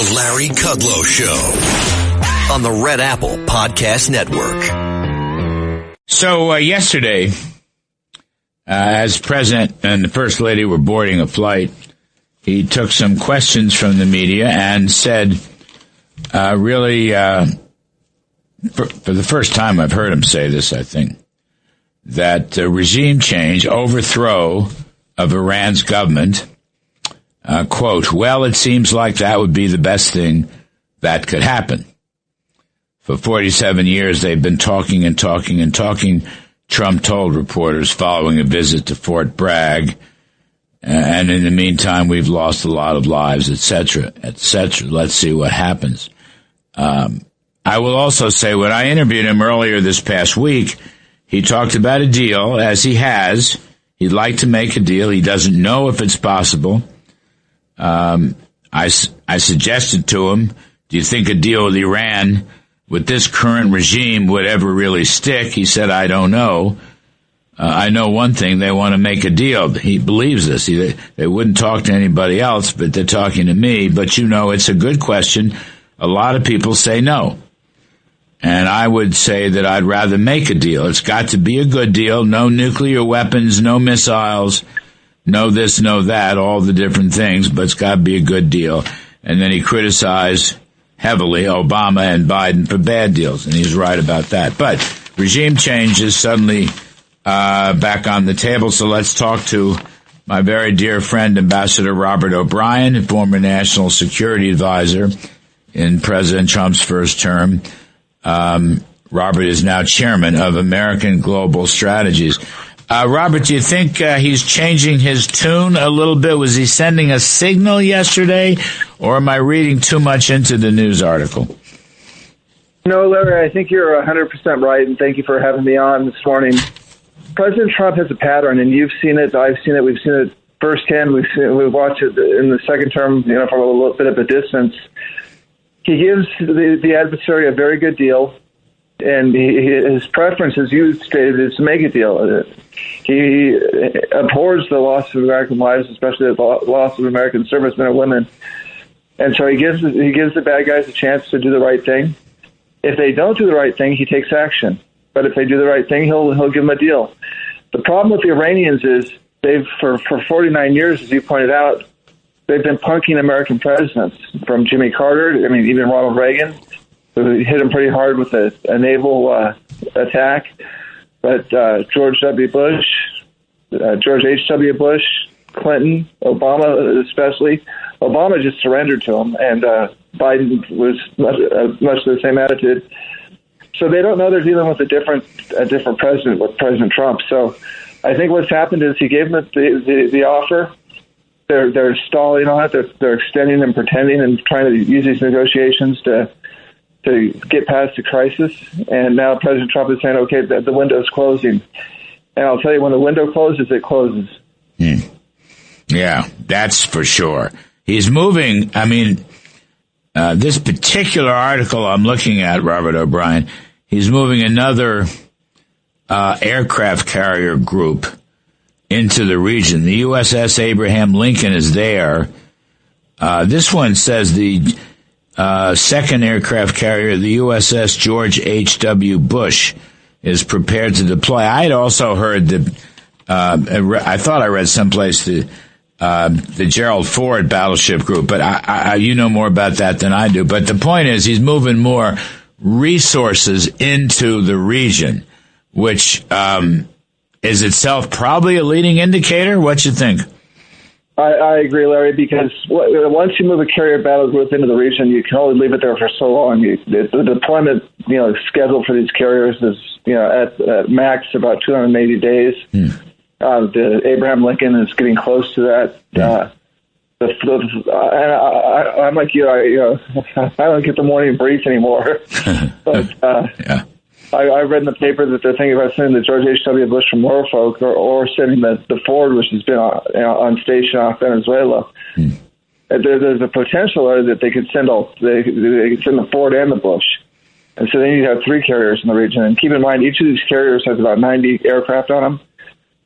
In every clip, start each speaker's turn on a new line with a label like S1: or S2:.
S1: The Larry Kudlow Show on the Red Apple Podcast Network.
S2: So yesterday, as President and the First Lady were boarding a flight, he took some questions from the media and said, for the first time I've heard him say this, I think, that regime change, overthrow of Iran's government, quote, well, it seems like that would be the best thing that could happen. For 47 years, they've been talking and talking and talking, Trump told reporters following a visit to Fort Bragg. And in the meantime, we've lost a lot of lives, etc., etc. Let's see what happens. I will also say, when I interviewed him earlier this past week, he talked about a deal, as he has. He'd like to make a deal. He doesn't know if it's possible. I suggested to him, do you think a deal with Iran with this current regime would ever really stick? He said, I don't know. I know one thing, they want to make a deal. He believes this. They wouldn't talk to anybody else, but they're talking to me. But it's a good question. A lot of people say no. And I would say that I'd rather make a deal. It's got to be a good deal. No nuclear weapons, no missiles, no this, no that, all the different things, but it's got to be a good deal. And then he criticized heavily Obama and Biden for bad deals, and he's right about that. But regime change is suddenly back on the table, so let's talk to my very dear friend, Ambassador Robert O'Brien, former National Security Advisor in President Trump's first term. Robert is now chairman of American Global Strategies. Robert, do you think he's changing his tune a little bit? Was he sending a signal yesterday, or am I reading too much into the news article?
S3: No, Larry, I think you're 100% right, and thank you for having me on this morning. President Trump has a pattern, and you've seen it, I've seen it, we've seen it firsthand, we've watched it in the second term, from a little bit of a distance. He gives the adversary a very good deal, and his preference, as you stated, is to make a deal. He abhors the loss of American lives, especially the loss of American servicemen and women. And so he gives the bad guys a chance to do the right thing. If they don't do the right thing, he takes action. But if they do the right thing, he'll give them a deal. The problem with the Iranians is they've, for 49 years, as you pointed out, they've been punking American presidents, from Jimmy Carter, even Ronald Reagan, who hit him pretty hard with a naval attack. But George W. Bush, George H.W. Bush, Clinton, Obama especially. Obama just surrendered to him, and Biden was much the same attitude. So they don't know they're dealing with a different president, with President Trump. So I think what's happened is he gave them the offer. They're stalling on it. They're extending and pretending and trying to use these negotiations to get past the crisis. And now President Trump is saying, okay, the window's closing. And I'll tell you, when the window closes, it closes.
S2: Yeah, that's for sure. He's moving. This particular article I'm looking at, Robert O'Brien, he's moving another aircraft carrier group into the region. The USS Abraham Lincoln is there. This one says the second aircraft carrier, the USS George H.W. Bush, is prepared to deploy. I had also heard that, I thought I read someplace the Gerald Ford battleship group, but you know more about that than I do. But the point is, he's moving more resources into the region, which is itself probably a leading indicator. What you think?
S3: I agree, Larry, because once you move a carrier battle group into the region, you can only leave it there for so long. The deployment, schedule for these carriers is, at max about 280 days. The Abraham Lincoln is getting close to that. I'm like you, I don't get the morning brief anymore. But
S2: yeah.
S3: I read in the paper that they're thinking about sending the George H.W. Bush from Norfolk or sending the Ford, which has been on station off Venezuela. There's a potential there that they could send they could send the Ford and the Bush. And so then you have three carriers in the region. And keep in mind, each of these carriers has about 90 aircraft on them.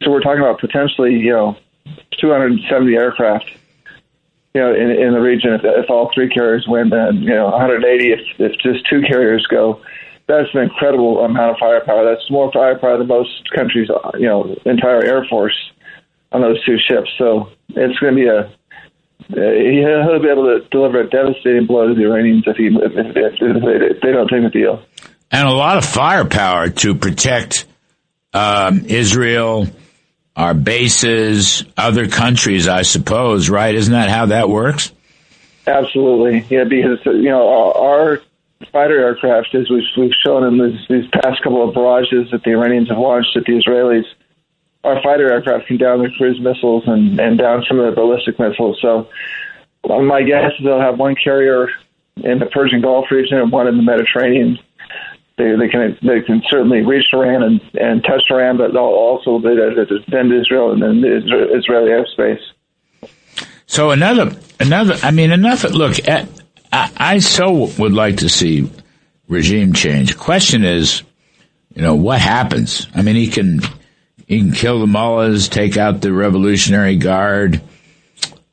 S3: So we're talking about potentially, 270 aircraft. in the region. If all three carriers win, then 180. If just two carriers go, that's an incredible amount of firepower. That's more firepower than most countries' entire air force on those two ships. So it's going to be he'll be able to deliver a devastating blow to the Iranians if they don't take the deal.
S2: And a lot of firepower to protect Israel, our bases, other countries, I suppose, right? Isn't that how that works?
S3: Absolutely. Yeah, because, our fighter aircraft, as we've shown in these past couple of barrages that the Iranians have launched at the Israelis, our fighter aircraft can down their cruise missiles and down some of the ballistic missiles. So my guess is they'll have one carrier in the Persian Gulf region and one in the Mediterranean. They can certainly reach Iran and touch Iran, but also they defend Israel and then the Israeli airspace.
S2: So another. Look, I so would like to see regime change. Question is, what happens? I mean, he can kill the mullahs, take out the Revolutionary Guard,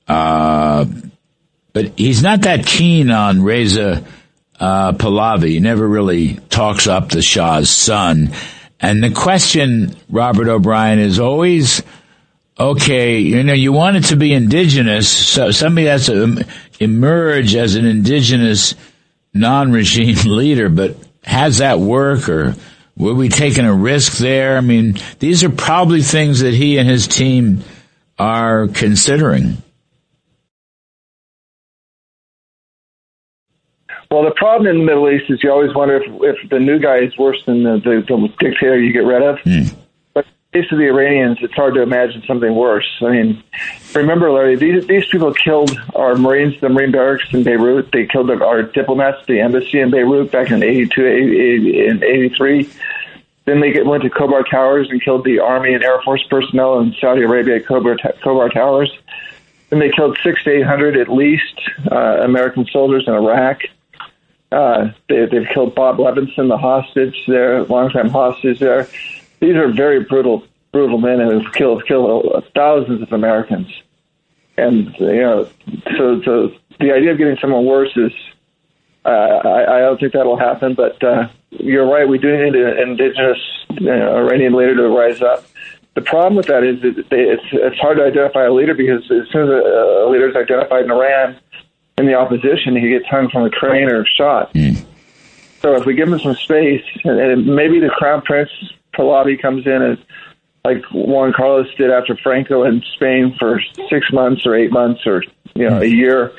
S2: but he's not that keen on Reza Pahlavi. He never really talks up the Shah's son. And the question, Robert O'Brien, is always, okay, you want it to be indigenous, so somebody has to emerge as an indigenous non-regime leader, but has that work, or were we taking a risk there? I mean, these are probably things that he and his team are considering.
S3: Well, the problem in the Middle East is you always wonder if the new guy is worse than the dictator you get rid of. But in the case of the Iranians, it's hard to imagine something worse. I mean, remember, Larry, these people killed our Marines, the Marine barracks in Beirut. They killed our diplomats, the embassy in Beirut back in 82, 83. Then they went to Khobar Towers and killed the Army and Air Force personnel in Saudi Arabia at Khobar Towers. Then they killed 600 to 800 at least American soldiers in Iraq. They've killed Bob Levinson, the hostage there, longtime hostage there. These are very brutal men who've killed thousands of Americans. And, so the idea of getting someone worse is, I don't think that'll happen, but you're right, we do need an indigenous Iranian leader to rise up. The problem with that is that it's hard to identify a leader, because as soon as a leader is identified in Iran, in the opposition, he gets hung from a crane or shot. So if we give him some space, and maybe the Crown Prince Pahlavi comes in as like Juan Carlos did after Franco in Spain for 6 months or 8 months or a year,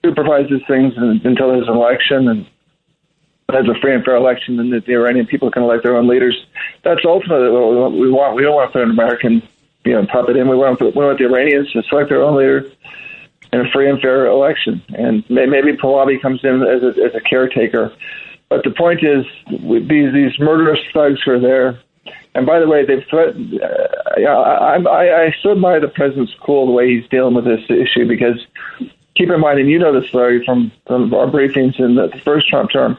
S3: supervises things until there's an election, and has a free and fair election, and that the Iranian people can elect their own leaders. That's ultimately what we want. We don't want to put an American puppet in. We want the Iranians to select their own leader in a free and fair election, and maybe Pahlavi comes in as a caretaker. But the point is, these murderous thugs who are there, and by the way, they've threatened. I so admire the president's cool the way he's dealing with this issue, because keep in mind, and you know this, Larry, from our briefings in the first Trump term,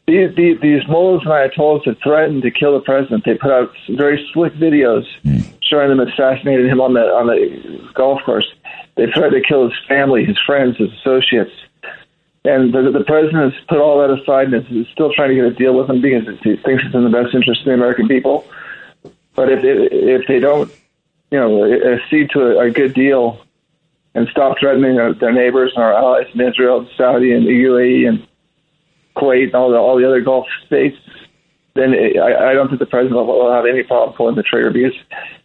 S3: these mullahs and ayatollahs have threatened to kill the president. They put out very slick videos showing them assassinating him on the golf course. They threatened to kill his family, his friends, his associates. And the president has put all that aside and is still trying to get a deal with them, because he thinks it's in the best interest of the American people. But if they don't, accede to a good deal and stop threatening their neighbors and our allies in Israel, Saudi, and the UAE, and Kuwait, and all the other Gulf states, then I don't think the president will have any problem pulling the trigger, because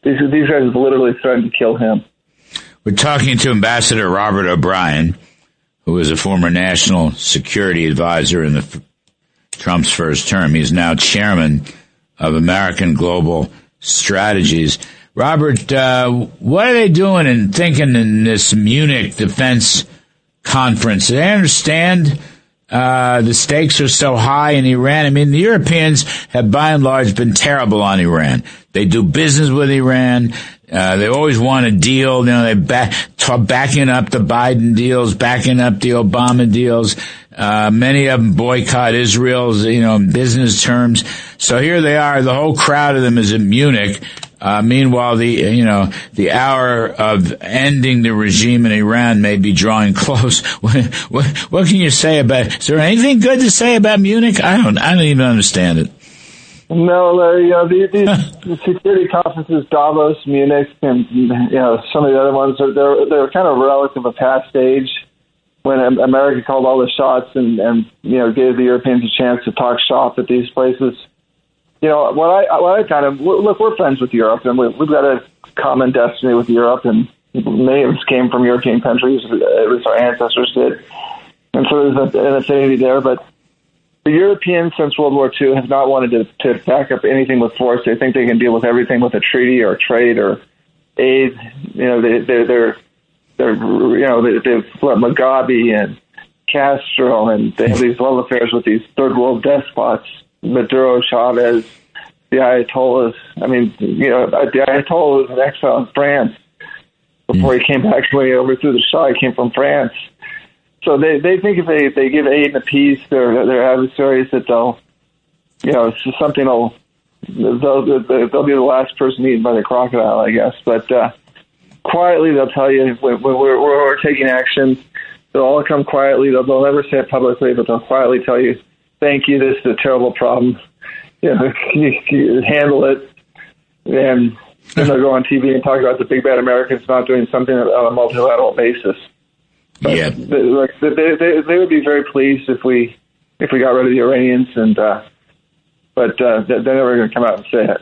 S3: these guys have literally threatened to kill him.
S2: We're talking to Ambassador Robert O'Brien, who was a former national security advisor in Trump's first term. He's now chairman of American Global Strategies. Robert, what are they doing and thinking in this Munich defense conference? Do they understand the stakes are so high in Iran? I mean, the Europeans have by and large been terrible on Iran. They do business with Iran. They always want a deal. They're backing up the Biden deals, backing up the Obama deals. Many of them boycott Israel's, in business terms. So here they are. The whole crowd of them is in Munich. Meanwhile, the hour of ending the regime in Iran may be drawing close. What can you say about it? Is there anything good to say about Munich? I don't even understand it.
S3: No, Larry, these security conferences, Davos, Munich, and some of the other ones, they're kind of a relic of a past age when America called all the shots and gave the Europeans a chance to talk shop at these places. What I kind of look, we're friends with Europe, and we've got a common destiny with Europe, and many of us came from European countries, at least our ancestors did, and so there's an affinity there, but the Europeans, since World War II, have not wanted to back up anything with force. They think they can deal with everything with a treaty or trade or aid. They've Mugabe and Castro, and they have these love affairs with these third world despots, Maduro, Chavez, the Ayatollahs. I mean, the Ayatollah was in exile in France before he came back. When he overthrew the Shah, he came from France. So they think if they give aid and appease their adversaries, that they'll be the last person eaten by the crocodile, I guess. But quietly, they'll tell you when we're taking action. They'll all come quietly. They'll never say it publicly, but they'll quietly tell you, "Thank you. This is a terrible problem. You handle it." And then they'll go on TV and talk about the big bad Americans not doing something on a multilateral basis. But
S2: yeah,
S3: they would be very pleased if we got rid of the Iranians, but they're never going to come out and say it.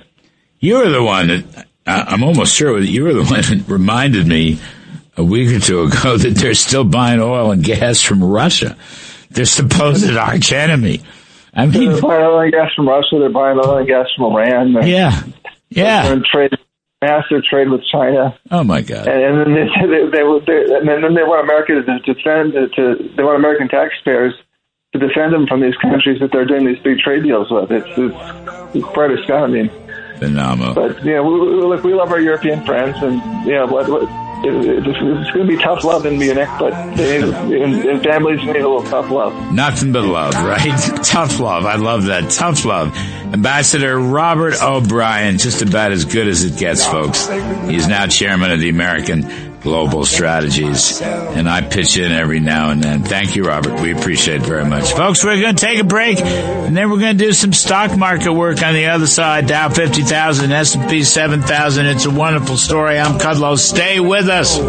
S2: You were the one that I'm almost sure you were the one that reminded me a week or two ago that they're still buying oil and gas from Russia. They're supposed arch enemy. I mean,
S3: they're buying oil and gas from Russia. They're buying oil and gas from Iran. They're in massive trade with China.
S2: Oh my God!
S3: And then they want America to defend. They want American taxpayers to defend them from these countries that they're doing these big trade deals with. It's quite astounding.
S2: Phenomenal.
S3: But we love our European friends, and it's going to be tough love in Munich, but in families need a little tough love.
S2: Nothing but love, right? Tough love. I love that. Tough love. Ambassador Robert O'Brien, just about as good as it gets, folks. He's now chairman of the American Global Strategies, and I pitch in every now and then. Thank you, Robert. We appreciate it very much. Folks, we're going to take a break, and then we're going to do some stock market work on the other side. Dow 50,000, S&P 7,000. It's a wonderful story. I'm Kudlow. Stay with us.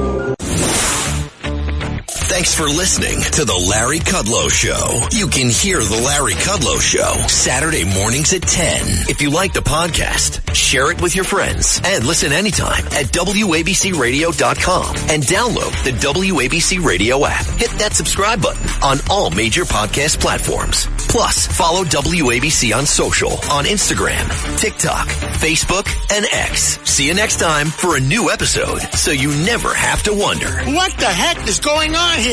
S1: Thanks for listening to The Larry Kudlow Show. You can hear The Larry Kudlow Show Saturday mornings at 10. If you like the podcast, share it with your friends and listen anytime at WABCRadio.com and download the WABC Radio app. Hit that subscribe button on all major podcast platforms. Plus, follow WABC on social on Instagram, TikTok, Facebook, and X. See you next time for a new episode so you never have to wonder.
S4: What the heck is going on here?